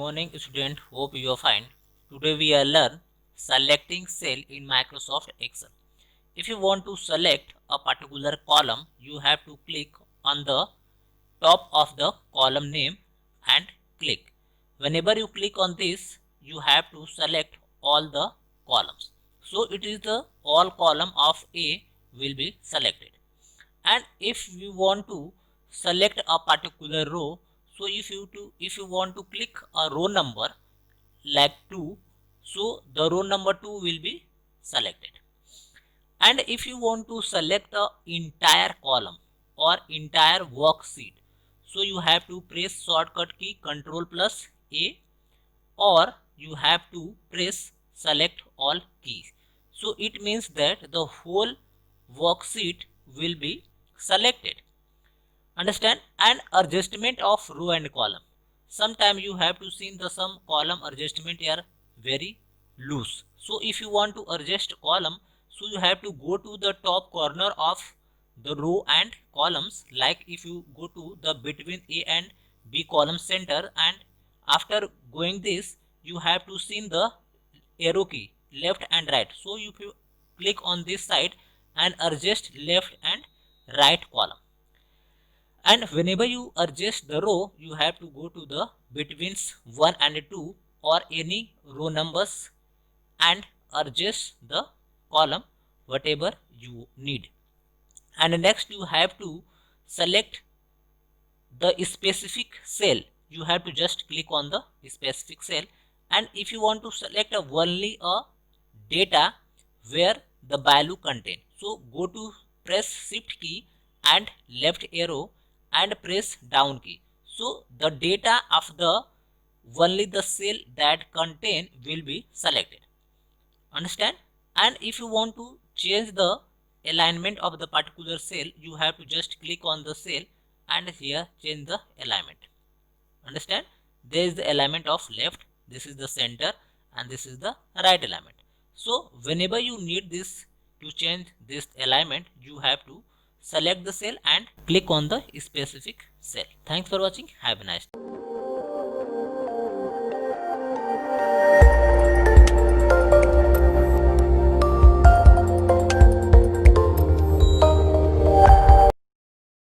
morning student, hope you are fine. Today we are learn selecting cell in Microsoft Excel. If you want to select a particular column, you have to click on the top of the column name and click. Whenever you click on this, you have to select all the columns. So it is the all column of A will be selected. And if we want to select a particular row, so if you want to click a row number like 2, so the row number 2 will be selected. And if you want to select the entire column or entire worksheet, so you have to press shortcut key Ctrl plus A, or you have to press select all keys. So it means that the whole worksheet will be selected. Understand? And adjustment of row and column. Sometimes you have to see the some column adjustment are very loose. So if you want to adjust column, so you have to go to the top corner of the row and columns. Like if you go to the between A and B column center, and after going this, you have to see the arrow key left and right. So if you click on this side and adjust left and right column. And whenever you adjust the row, you have to go to the betweens 1 and 2 or any row numbers and adjust the column whatever you need. And next you have to select the specific cell. You have to just click on the specific cell. And if you want to select only a data where the value contain, so go to press shift key and left arrow and press down key. So the data of the only the cell that contain will be selected. Understand? And if you want to change the alignment of the particular cell, you have to just click on the cell and here change the alignment. Understand? There is the alignment of left, this is the center, and this is the right alignment. So whenever you need this to change this alignment, you have to select the cell and click on the specific cell. Thanks for watching. Have a nice day.